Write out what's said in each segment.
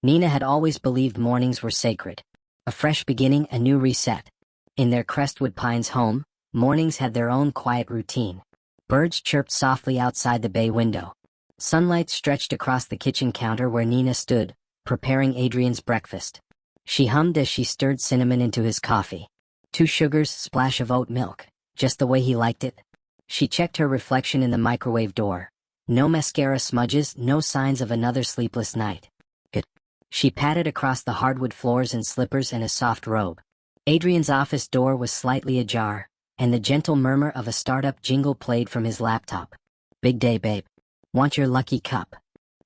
Nina had always believed mornings were sacred. A fresh beginning, a new reset. In their Crestwood Pines home, mornings had their own quiet routine. Birds chirped softly outside the bay window. Sunlight stretched across the kitchen counter where Nina stood, preparing Adrian's breakfast. She hummed as she stirred cinnamon into his coffee. 2 sugars, splash of oat milk, just the way he liked it. She checked her reflection in the microwave door. No mascara smudges, no signs of another sleepless night. Good. She patted across the hardwood floors in slippers and a soft robe. Adrian's office door was slightly ajar, and the gentle murmur of a startup jingle played from his laptop. Big day, babe. Want your lucky cup?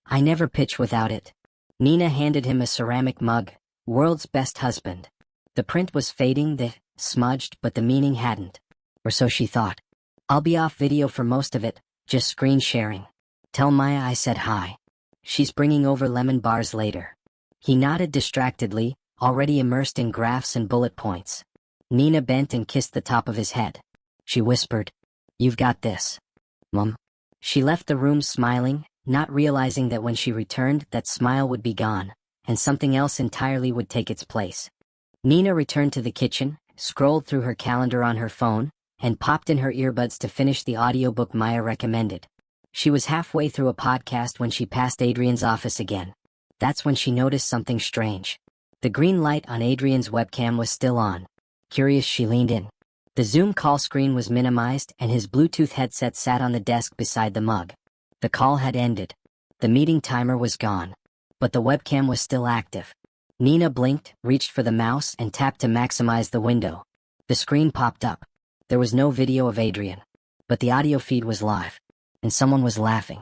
I never pitch without it. Nina handed him a ceramic mug, world's best husband. The print was fading, smudged, but the meaning hadn't. Or so she thought. I'll be off video for most of it, just screen sharing. Tell Maya I said hi. She's bringing over lemon bars later. He nodded distractedly, already immersed in graphs and bullet points. Nina bent and kissed the top of his head. She whispered, "You've got this, Mom." She left the room smiling, not realizing that when she returned, that smile would be gone, and something else entirely would take its place. Nina returned to the kitchen, scrolled through her calendar on her phone, and popped in her earbuds to finish the audiobook Maya recommended. She was halfway through a podcast when she passed Adrian's office again. That's when she noticed something strange. The green light on Adrian's webcam was still on. Curious, she leaned in. The Zoom call screen was minimized and his Bluetooth headset sat on the desk beside the mug. The call had ended. The meeting timer was gone. But the webcam was still active. Nina blinked, reached for the mouse, and tapped to maximize the window. The screen popped up. There was no video of Adrian. But the audio feed was live. And someone was laughing.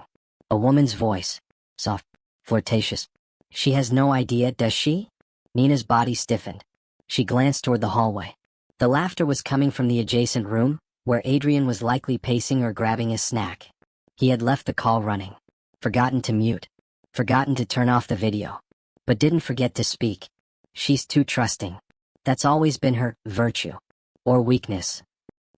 A woman's voice. Soft, flirtatious. She has no idea, does she? Nina's body stiffened. She glanced toward the hallway. The laughter was coming from the adjacent room, where Adrian was likely pacing or grabbing a snack. He had left the call running. Forgotten to mute. Forgotten to turn off the video. But didn't forget to speak. She's too trusting. That's always been her virtue. Or weakness.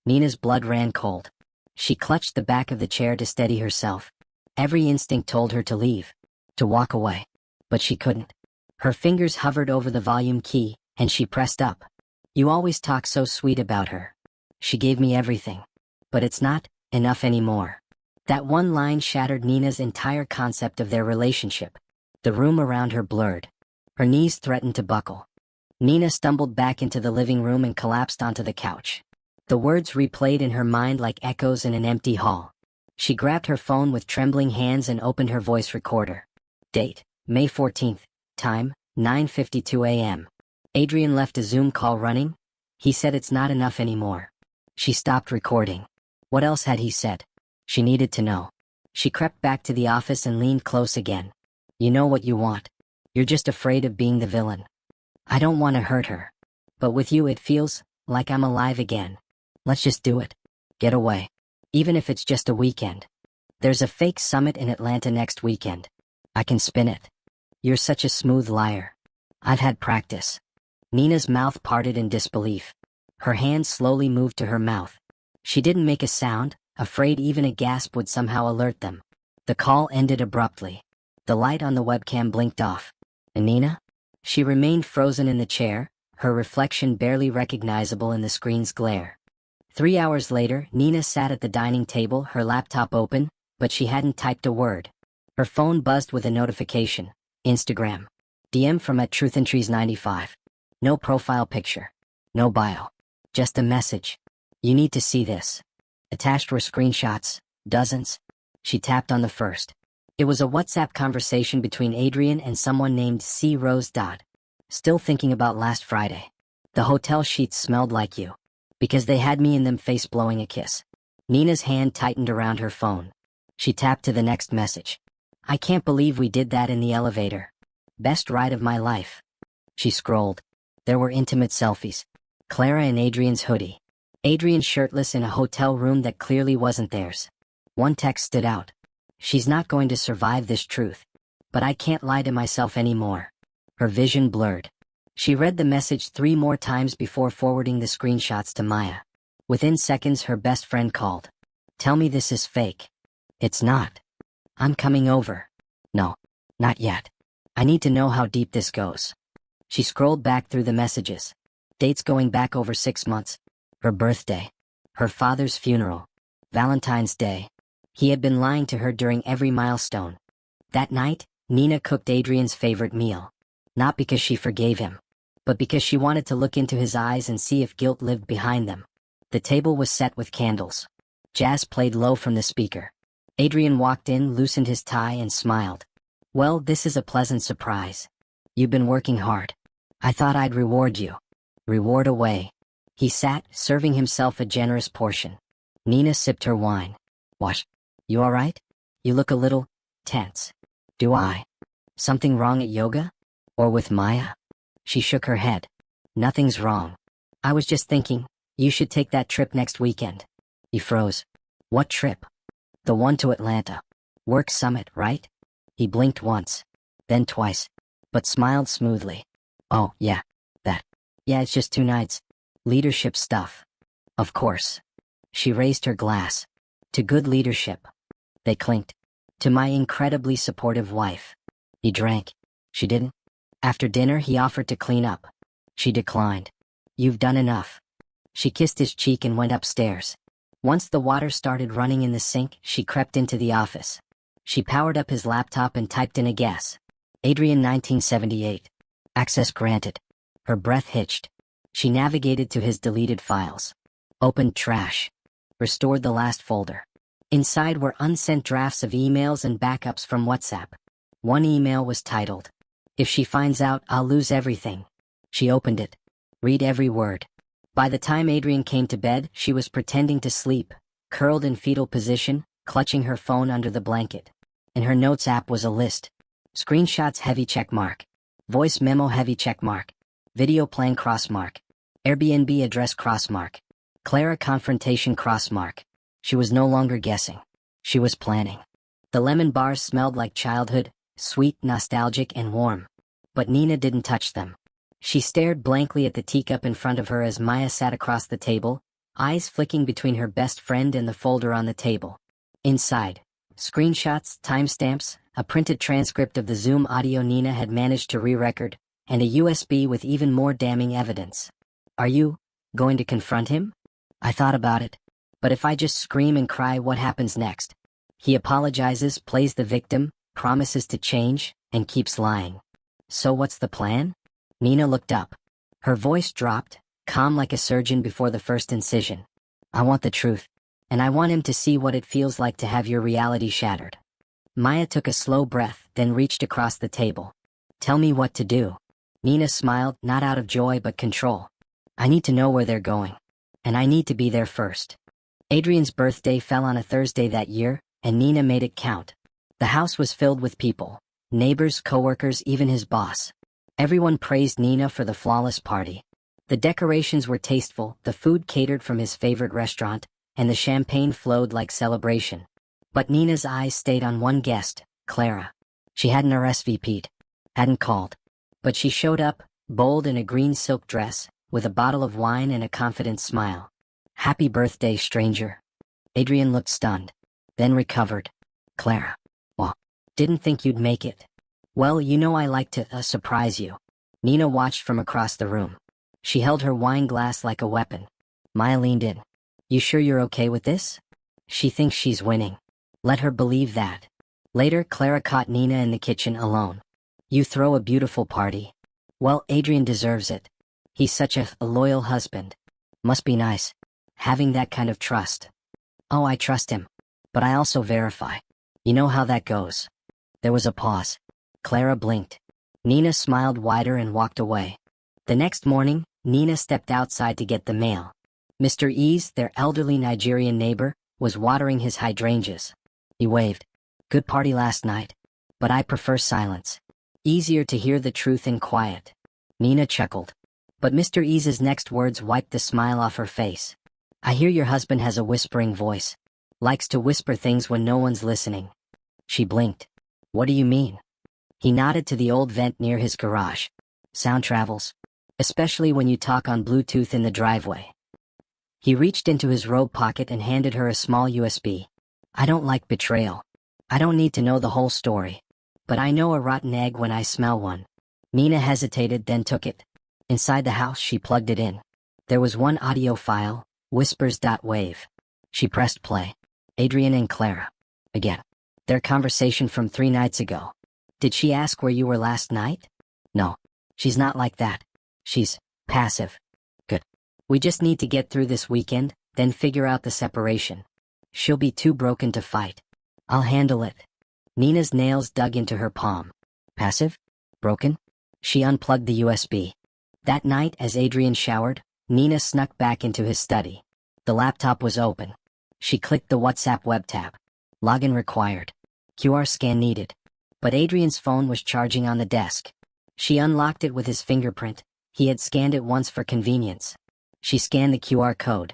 Nina's blood ran cold. She clutched the back of the chair to steady herself. Every instinct told her to leave. To walk away. But she couldn't. Her fingers hovered over the volume key, and she pressed up. You always talk so sweet about her. She gave me everything. But it's not enough anymore. That one line shattered Nina's entire concept of their relationship. The room around her blurred. Her knees threatened to buckle. Nina stumbled back into the living room and collapsed onto the couch. The words replayed in her mind like echoes in an empty hall. She grabbed her phone with trembling hands and opened her voice recorder. Date, May 14th. Time, 9:52 a.m. Adrian left a Zoom call running. He said it's not enough anymore. She stopped recording. What else had he said? She needed to know. She crept back to the office and leaned close again. You know what you want. You're just afraid of being the villain. I don't want to hurt her. But with you it feels like I'm alive again. Let's just do it. Get away. Even if it's just a weekend. There's a fake summit in Atlanta next weekend. I can spin it. You're such a smooth liar. I've had practice. Nina's mouth parted in disbelief. Her hand slowly moved to her mouth. She didn't make a sound, afraid even a gasp would somehow alert them. The call ended abruptly. The light on the webcam blinked off. And Nina? She remained frozen in the chair, her reflection barely recognizable in the screen's glare. 3 hours later, Nina sat at the dining table, her laptop open, but she hadn't typed a word. Her phone buzzed with a notification. Instagram. DM from @TruthandTrees95. No profile picture. No bio. Just a message. You need to see this. Attached were screenshots, dozens. She tapped on the first. It was a WhatsApp conversation between Adrian and someone named C. Rose. Still thinking about last Friday. The hotel sheets smelled like you. Because they had me in them, face blowing a kiss. Nina's hand tightened around her phone. She tapped to the next message. I can't believe we did that in the elevator. Best ride of my life. She scrolled. There were intimate selfies. Clara in Adrian's hoodie. Adrian shirtless in a hotel room that clearly wasn't theirs. One text stood out. She's not going to survive this truth. But I can't lie to myself anymore. Her vision blurred. She read the message 3 more times before forwarding the screenshots to Maya. Within seconds, her best friend called. Tell me this is fake. It's not. I'm coming over. No, not yet. I need to know how deep this goes. She scrolled back through the messages. Dates going back over 6 months. Her birthday. Her father's funeral. Valentine's Day. He had been lying to her during every milestone. That night, Nina cooked Adrian's favorite meal. Not because she forgave him, but because she wanted to look into his eyes and see if guilt lived behind them. The table was set with candles. Jazz played low from the speaker. Adrian walked in, loosened his tie, and smiled. Well, this is a pleasant surprise. You've been working hard. I thought I'd reward you. Reward away. He sat, serving himself a generous portion. Nina sipped her wine. What? You all right? You look a little tense. Do I? Something wrong at yoga? Or with Maya? She shook her head. Nothing's wrong. I was just thinking, you should take that trip next weekend. He froze. What trip? The one to Atlanta. Work summit, right? He blinked once, then twice, but smiled smoothly. Oh, yeah, that. Yeah, it's just 2 nights. Leadership stuff. Of course. She raised her glass. To good leadership. They clinked. To my incredibly supportive wife. He drank. She didn't. After dinner, he offered to clean up. She declined. You've done enough. She kissed his cheek and went upstairs. Once the water started running in the sink, she crept into the office. She powered up his laptop and typed in a guess. Adrian 1978. Access granted. Her breath hitched. She navigated to his deleted files. Opened trash. Restored the last folder. Inside were unsent drafts of emails and backups from WhatsApp. One email was titled, "If she finds out, I'll lose everything." She opened it. Read every word. By the time Adrian came to bed, she was pretending to sleep, curled in fetal position, clutching her phone under the blanket. In her notes app was a list. Screenshots heavy checkmark. Voice memo heavy checkmark. Video plan crossmark. Airbnb address crossmark. Clara confrontation crossmark. She was no longer guessing. She was planning. The lemon bars smelled like childhood, sweet, nostalgic, and warm. But Nina didn't touch them. She stared blankly at the teacup in front of her as Maya sat across the table, eyes flicking between her best friend and the folder on the table. Inside, screenshots, timestamps, a printed transcript of the Zoom audio Nina had managed to re-record, and a USB with even more damning evidence. Are you going to confront him? I thought about it. But if I just scream and cry, what happens next? He apologizes, plays the victim, promises to change, and keeps lying. So what's the plan? Nina looked up. Her voice dropped, calm like a surgeon before the first incision. I want the truth. And I want him to see what it feels like to have your reality shattered. Maya took a slow breath, then reached across the table. Tell me what to do. Nina smiled, not out of joy but control. I need to know where they're going. And I need to be there first. Adrian's birthday fell on a Thursday that year, and Nina made it count. The house was filled with people. Neighbors, coworkers, even his boss. Everyone praised Nina for the flawless party. The decorations were tasteful, the food catered from his favorite restaurant, and the champagne flowed like celebration. But Nina's eyes stayed on one guest, Clara. She hadn't RSVP'd, hadn't called. But she showed up, bold in a green silk dress, with a bottle of wine and a confident smile. Happy birthday, stranger. Adrian looked stunned, then recovered. Clara. Well, didn't think you'd make it. Well, you know I like to surprise you. Nina watched from across the room. She held her wine glass like a weapon. Maya leaned in. You sure you're okay with this? She thinks she's winning. Let her believe that. Later, Clara caught Nina in the kitchen alone. You throw a beautiful party. Well, Adrian deserves it. He's such a loyal husband. Must be nice, having that kind of trust. Oh, I trust him. But I also verify. You know how that goes. There was a pause. Clara blinked. Nina smiled wider and walked away. The next morning, Nina stepped outside to get the mail. Mr. Ease, their elderly Nigerian neighbor, was watering his hydrangeas. He waved. Good party last night. But I prefer silence. Easier to hear the truth in quiet. Nina chuckled. But Mr. Ease's next words wiped the smile off her face. I hear your husband has a whispering voice. Likes to whisper things when no one's listening. She blinked. What do you mean? He nodded to the old vent near his garage. Sound travels. Especially when you talk on Bluetooth in the driveway. He reached into his robe pocket and handed her a small USB. I don't like betrayal. I don't need to know the whole story. but I know a rotten egg when I smell one. Nina hesitated, then took it. Inside the house, she plugged it in. There was one audio file, whispers.wave. She pressed play. Adrian and Clara. Again. Their conversation from 3 nights ago. Did she ask where you were last night? No. She's not like that. She's passive. Good. We just need to get through this weekend, then figure out the separation. She'll be too broken to fight. I'll handle it. Nina's nails dug into her palm. Passive? Broken? She unplugged the USB. That night, as Adrian showered, Nina snuck back into his study. The laptop was open. She clicked the WhatsApp web tab. Login required. QR scan needed. But Adrian's phone was charging on the desk. She unlocked it with his fingerprint. He had scanned it once for convenience. She scanned the QR code.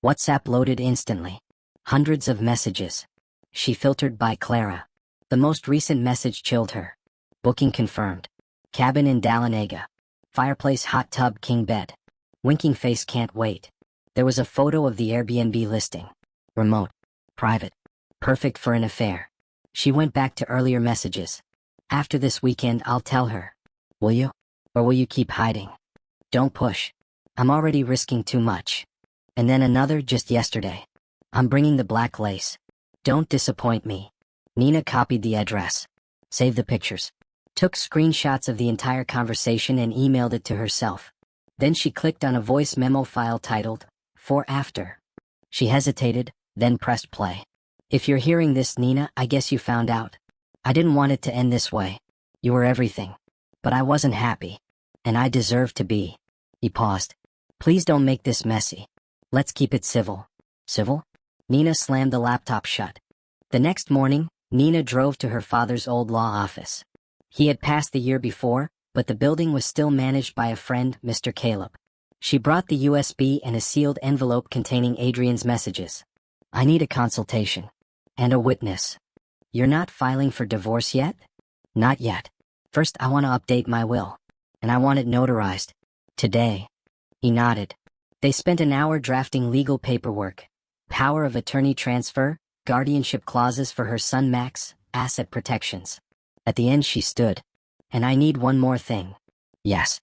WhatsApp loaded instantly. Hundreds of messages. She filtered by Clara. The most recent message chilled her. Booking confirmed. Cabin in Dahlonega. Fireplace, hot tub, king bed. Winking face, can't wait. There was a photo of the Airbnb listing. Remote. Private. Perfect for an affair. She went back to earlier messages. After this weekend, I'll tell her. Will you? Or will you keep hiding? Don't push. I'm already risking too much. And then another just yesterday. I'm bringing the black lace. Don't disappoint me. Nina copied the address. Saved the pictures. Took screenshots of the entire conversation and emailed it to herself. Then she clicked on a voice memo file titled, For After. She hesitated, then pressed play. If you're hearing this, Nina, I guess you found out. I didn't want it to end this way. You were everything. But I wasn't happy. And I deserve to be. He paused. Please don't make this messy. Let's keep it civil. Civil? Nina slammed the laptop shut. The next morning, Nina drove to her father's old law office. He had passed the year before, but the building was still managed by a friend, Mr. Caleb. She brought the USB and a sealed envelope containing Adrian's messages. I need a consultation. And a witness. You're not filing for divorce yet? Not yet. First, I want to update my will. And I want it notarized. Today. He nodded. They spent an hour drafting legal paperwork. Power of attorney transfer, guardianship clauses for her son Max, asset protections. At the end she stood. And I need one more thing. Yes.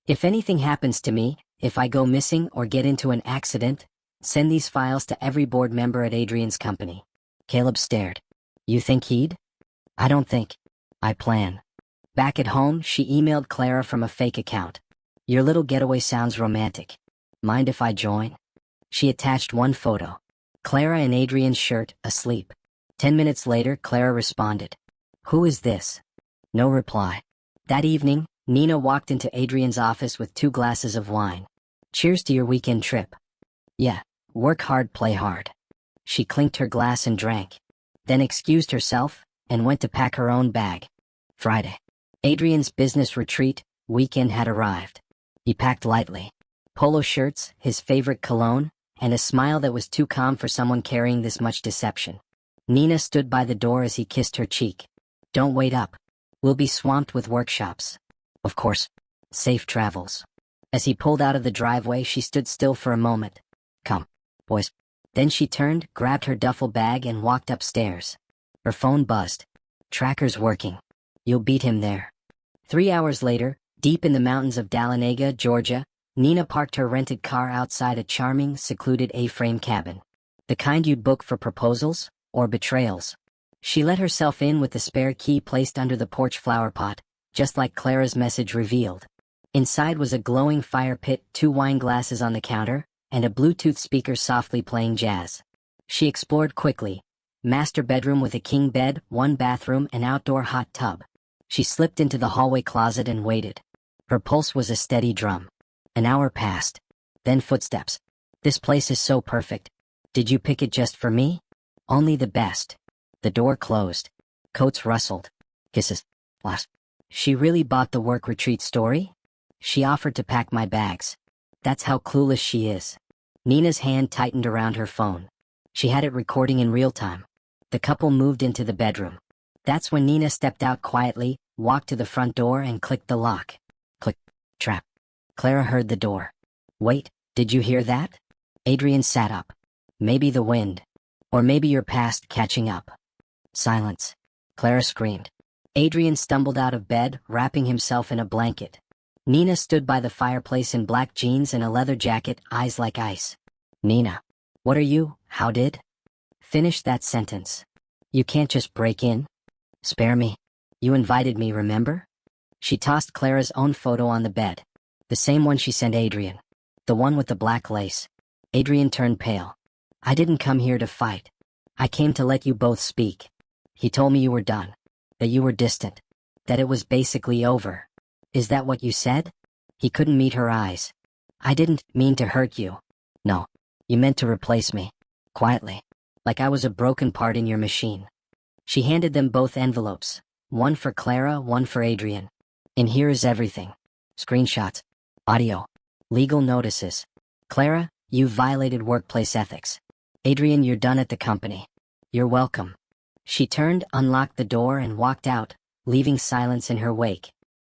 If anything happens to me, if I go missing or get into an accident, send these files to every board member at Adrian's company. Caleb stared. You think he'd? I don't think. I plan. Back at home, she emailed Clara from a fake account. Your little getaway sounds romantic. Mind if I join? She attached one photo. Clara in Adrian's shirt, asleep. 10 minutes later, Clara responded. Who is this? No reply. That evening, Nina walked into Adrian's office with 2 glasses of wine. Cheers to your weekend trip. Yeah, work hard, play hard. She clinked her glass and drank. Then excused herself, and went to pack her own bag. Friday. Adrian's business retreat weekend had arrived. He packed lightly. Polo shirts, his favorite cologne, and a smile that was too calm for someone carrying this much deception. Nina stood by the door as he kissed her cheek. Don't wait up. We'll be swamped with workshops. Of course. Safe travels. As he pulled out of the driveway, she stood still for a moment. Come, boys. Then she turned, grabbed her duffel bag and walked upstairs. Her phone buzzed. Tracker's working. You'll beat him there. 3 hours later, deep in the mountains of Dahlonega, Georgia, Nina parked her rented car outside a charming, secluded A-frame cabin. The kind you'd book for proposals or betrayals. She let herself in with the spare key placed under the porch flower pot, just like Clara's message revealed. Inside was a glowing fire pit, 2 wine glasses on the counter, and a Bluetooth speaker softly playing jazz. She explored quickly. Master bedroom with a king bed, 1 bathroom, and outdoor hot tub. She slipped into the hallway closet and waited. Her pulse was a steady drum. An hour passed. Then footsteps. This place is so perfect. Did you pick it just for me? Only the best. The door closed. Coats rustled. Kisses. Lost. She really bought the work retreat story? She offered to pack my bags. That's how clueless she is. Nina's hand tightened around her phone. She had it recording in real time. The couple moved into the bedroom. That's when Nina stepped out quietly, walked to the front door and clicked the lock. Click. Trap. Clara heard the door. Wait, did you hear that? Adrian sat up. Maybe the wind. Or maybe your past catching up. Silence. Clara screamed. Adrian stumbled out of bed, wrapping himself in a blanket. Nina stood by the fireplace in black jeans and a leather jacket, eyes like ice. Nina. What are you? How did? Finish that sentence. You can't just break in. Spare me. You invited me, remember? She tossed Clara's own photo on the bed. The same one she sent Adrian. The one with the black lace. Adrian turned pale. I didn't come here to fight. I came to let you both speak. He told me you were done. That you were distant. That it was basically over. Is that what you said? He couldn't meet her eyes. I didn't mean to hurt you. No. You meant to replace me. Quietly. Like I was a broken part in your machine. She handed them both envelopes. One for Clara, one for Adrian. In here is everything. Screenshots. Audio. Legal notices. Clara, you violated workplace ethics. Adrian, you're done at the company. You're welcome. She turned, unlocked the door and walked out, leaving silence in her wake.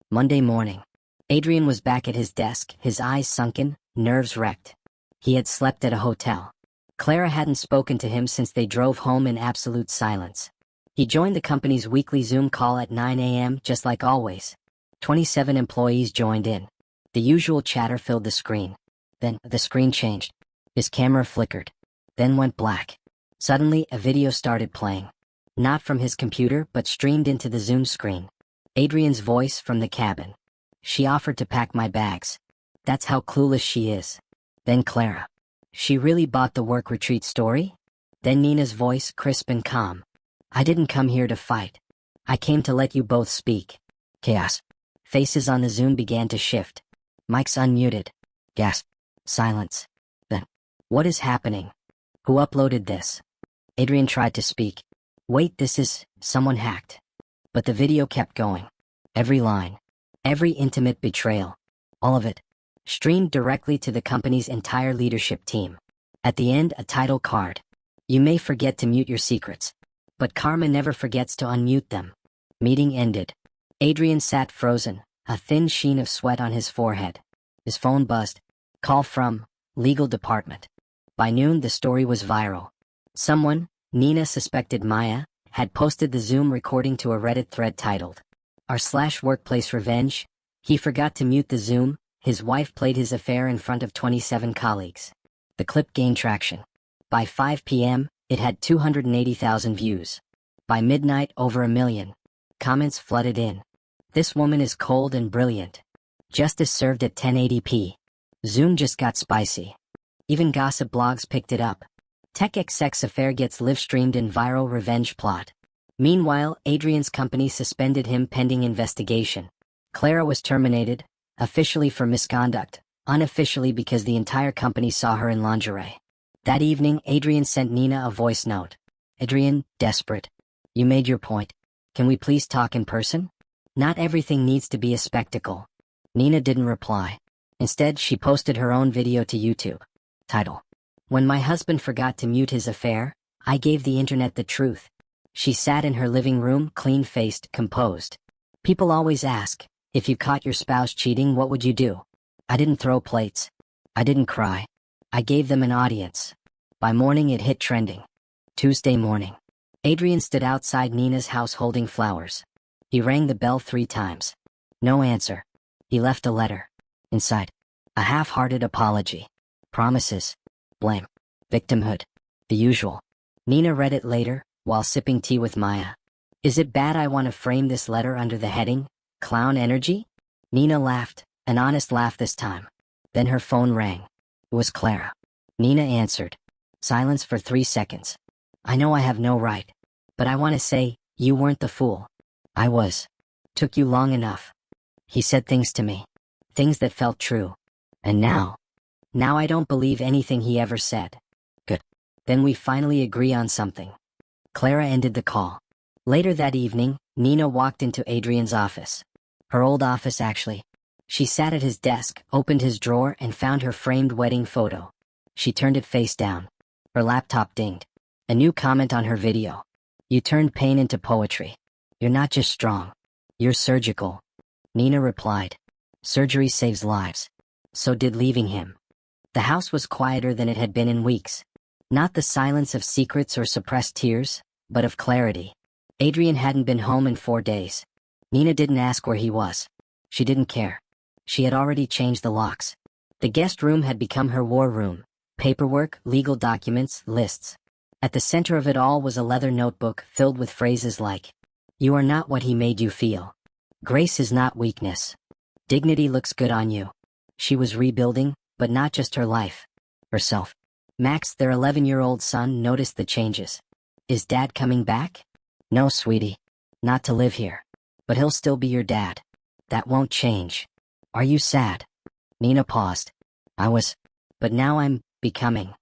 Monday morning. Adrian was back at his desk, his eyes sunken, nerves wrecked. He had slept at a hotel. Clara hadn't spoken to him since they drove home in absolute silence. He joined the company's weekly Zoom call at 9 a.m. just like always. 27 employees joined in. The usual chatter filled the screen. Then, the screen changed. His camera flickered. Then went black. Suddenly, a video started playing. Not from his computer, but streamed into the Zoom screen. Adrian's voice from the cabin. She offered to pack my bags. That's how clueless she is. Then Clara. She really bought the work retreat story? Then Nina's voice, crisp and calm. I didn't come here to fight. I came to let you both speak. Chaos. Faces on the Zoom began to shift. Mics unmuted. Gasp. Silence. Then. What is happening? Who uploaded this? Adrian tried to speak. Wait, this is... someone hacked. But the video kept going. Every line. Every intimate betrayal. All of it. Streamed directly to the company's entire leadership team. At the end, a title card. You may forget to mute your secrets. But karma never forgets to unmute them. Meeting ended. Adrian sat frozen, a thin sheen of sweat on his forehead. His phone buzzed. Call from legal department. By noon, the story was viral. Someone, Nina suspected Maya, had posted the Zoom recording to a Reddit thread titled, r/workplace revenge. He forgot to mute the Zoom. His wife played his affair in front of 27 colleagues. The clip gained traction. By 5 p.m., it had 280,000 views. By midnight, over 1 million. Comments flooded in. This woman is cold and brilliant. Justice served at 1080p. Zoom just got spicy. Even gossip blogs picked it up. Tech exec's affair gets live-streamed in viral revenge plot. Meanwhile, Adrian's company suspended him pending investigation. Clara was terminated, officially for misconduct, unofficially because the entire company saw her in lingerie. That evening, Adrian sent Nina a voice note. Adrian, desperate. You made your point. Can we please talk in person? Not everything needs to be a spectacle. Nina didn't reply. Instead, she posted her own video to YouTube. Title. When my husband forgot to mute his affair, I gave the internet the truth. She sat in her living room, clean-faced, composed. People always ask, if you caught your spouse cheating, what would you do? I didn't throw plates. I didn't cry. I gave them an audience. By morning, it hit trending. Tuesday morning. Adrian stood outside Nina's house holding flowers. He rang the bell 3 times. No answer. He left a letter. Inside, a half-hearted apology. Promises. Blame. Victimhood. The usual. Nina read it later, while sipping tea with Maya. Is it bad I want to frame this letter under the heading, Clown Energy? Nina laughed, an honest laugh this time. Then her phone rang. It was Clara. Nina answered. Silence for 3 seconds. I know I have no right. But I want to say, you weren't the fool. I was. Took you long enough. He said things to me. Things that felt true. And now I don't believe anything he ever said. Good. Then we finally agree on something. Clara ended the call. Later that evening, Nina walked into Adrian's office. Her old office, actually. She sat at his desk, opened his drawer, and found her framed wedding photo. She turned it face down. Her laptop dinged. A new comment on her video. You turned pain into poetry. You're not just strong. You're surgical. Nina replied. Surgery saves lives. So did leaving him. The house was quieter than it had been in weeks. Not the silence of secrets or suppressed tears, but of clarity. Adrian hadn't been home in 4 days. Nina didn't ask where he was. She didn't care. She had already changed the locks. The guest room had become her war room. Paperwork, legal documents, lists. At the center of it all was a leather notebook filled with phrases like, "You are not what he made you feel. Grace is not weakness. Dignity looks good on you." She was rebuilding, but not just her life. Herself. Max, their 11-year-old son, noticed the changes. "Is Dad coming back?" "No, sweetie. Not to live here. But he'll still be your dad. That won't change." "Are you sad?" Nina paused. "I was. But now I'm becoming."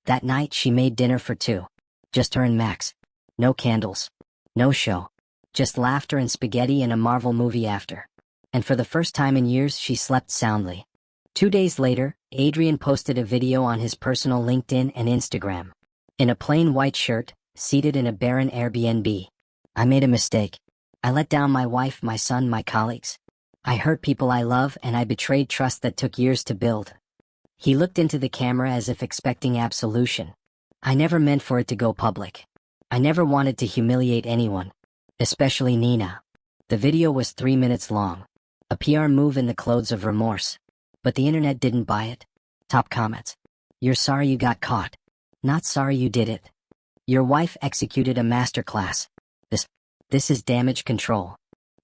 That night she made dinner for two. Just her and Max. No candles. No show. Just laughter and spaghetti and a Marvel movie after. And for the first time in years she slept soundly. 2 days later, Adrian posted a video on his personal LinkedIn and Instagram. In a plain white shirt, seated in a barren Airbnb. "I made a mistake. I let down my wife, my son, my colleagues. I hurt people I love and I betrayed trust that took years to build." He looked into the camera as if expecting absolution. "I never meant for it to go public. I never wanted to humiliate anyone. Especially Nina." The video was 3 minutes long. A PR move in the clothes of remorse. But the internet didn't buy it. Top comments. "You're sorry you got caught. Not sorry you did it. Your wife executed a masterclass. This is damage control."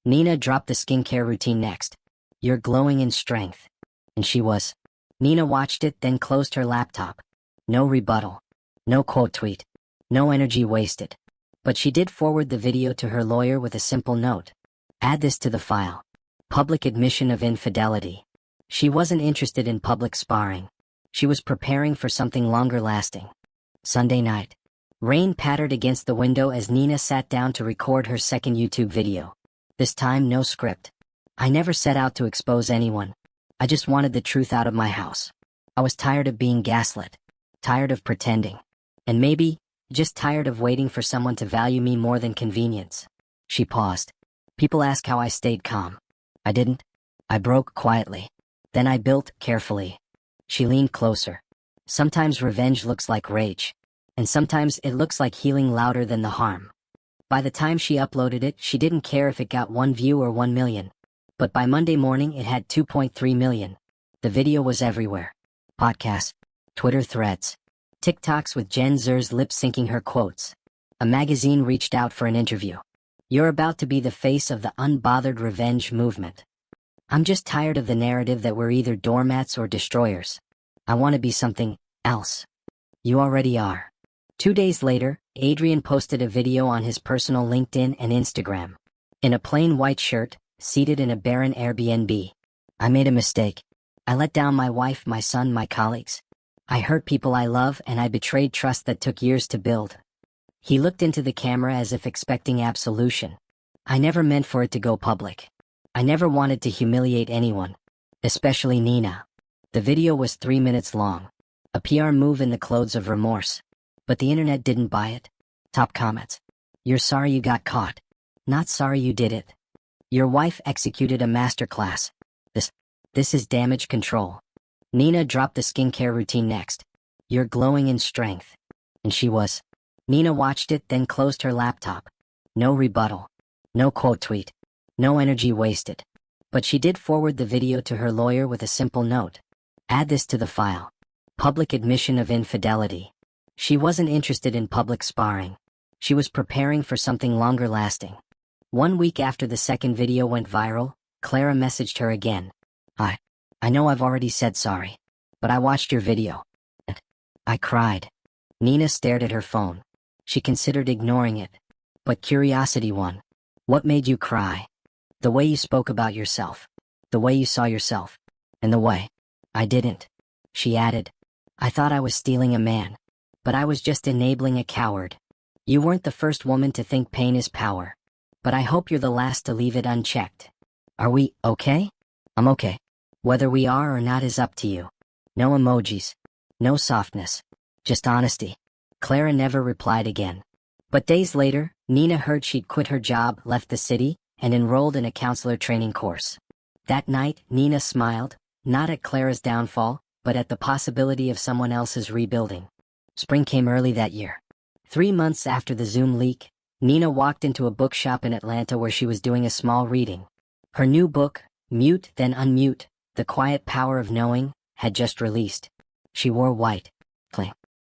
Nina dropped the skincare routine next. "You're glowing in strength." And she was. Nina watched it, then closed her laptop. No rebuttal. No quote tweet. No energy wasted. But she did forward the video to her lawyer with a simple note. "Add this to the file. Public admission of infidelity." She wasn't interested in public sparring. She was preparing for something longer lasting. Sunday night. Rain pattered against the window as Nina sat down to record her second YouTube video. This time, no script. "I never set out to expose anyone. I just wanted the truth out of my house. I was tired of being gaslit. Tired of pretending. And maybe, just tired of waiting for someone to value me more than convenience." She paused. "People ask how I stayed calm. I didn't. I broke quietly. Then I built carefully." She leaned closer. "Sometimes revenge looks like rage. And sometimes it looks like healing louder than the harm." By the time she uploaded it, she didn't care if it got 1 view or 1 million. But by Monday morning it had 2.3 million. The video was everywhere. Podcasts, Twitter threads, TikToks with Gen Zers lip-syncing her quotes. A magazine reached out for an interview. "You're about to be the face of the unbothered revenge movement. I'm just tired of the narrative that we're either doormats or destroyers. I want to be something else." "You already are." 2 days later, Adrian posted a video on his personal LinkedIn and Instagram. In a plain white shirt, seated in a barren Airbnb. "I made a mistake. I let down my wife, my son, my colleagues. I hurt people I love and I betrayed trust that took years to build." He looked into the camera as if expecting absolution. "I never meant for it to go public. I never wanted to humiliate anyone. Especially Nina." The video was 3 minutes long. A PR move in the clothes of remorse. But the internet didn't buy it. Top comments. "You're sorry you got caught. Not sorry you did it. Your wife executed a masterclass. This is damage control." Nina dropped the skincare routine next. "You're glowing in strength." And she was. Nina watched it, then closed her laptop. No rebuttal. No quote tweet. No energy wasted. But she did forward the video to her lawyer with a simple note. "Add this to the file. Public admission of infidelity." She wasn't interested in public sparring. She was preparing for something longer lasting. 1 week after the second video went viral, Clara messaged her again. I know I've already said sorry, but I watched your video. And I cried." Nina stared at her phone. She considered ignoring it. But curiosity won. "What made you cry?" "The way you spoke about yourself. The way you saw yourself. And the way I didn't." She added, "I thought I was stealing a man. But I was just enabling a coward. You weren't the first woman to think pain is power. But I hope you're the last to leave it unchecked. Are we okay?" "I'm okay. Whether we are or not is up to you." No emojis. No softness. Just honesty. Clara never replied again. But days later, Nina heard she'd quit her job, left the city, and enrolled in a counselor training course. That night, Nina smiled, not at Clara's downfall, but at the possibility of someone else's rebuilding. Spring came early that year. 3 months after the Zoom leak, Nina walked into a bookshop in Atlanta where she was doing a small reading. Her new book, Mute Then Unmute, The Quiet Power of Knowing, had just released. She wore white.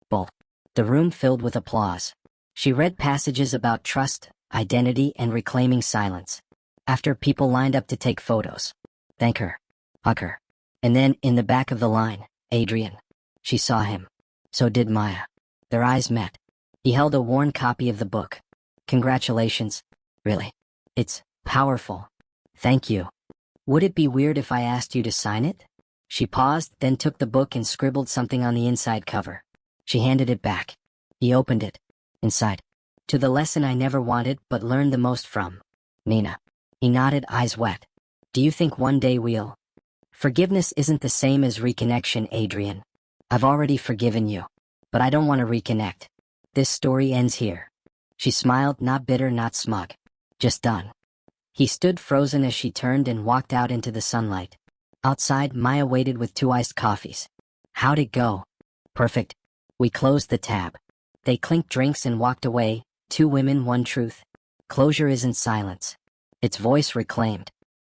Bull. The room filled with applause. She read passages about trust, identity, and reclaiming silence. After, people lined up to take photos. Thank her. Hug her. And then, in the back of the line, Adrian. She saw him. So did Maya. Their eyes met. He held a worn copy of the book. Congratulations. Really. It's powerful. Thank you. Would it be weird if I asked you to sign it? She paused, then took the book and scribbled something on the inside cover. She handed it back. He opened it. Inside. To the lesson I never wanted but learned the most from. Nina. He nodded, eyes wet. Do you think one day we'll... Forgiveness isn't the same as reconnection, Adrian. I've already forgiven you. But I don't want to reconnect. This story ends here. She smiled, not bitter, not smug. Just done. He stood frozen as she turned and walked out into the sunlight. Outside, Maya waited with 2 iced coffees. How'd it go? Perfect. We closed the tab. They clinked drinks and walked away, 2 women, 1 truth. Closure isn't silence. It's voice reclaimed.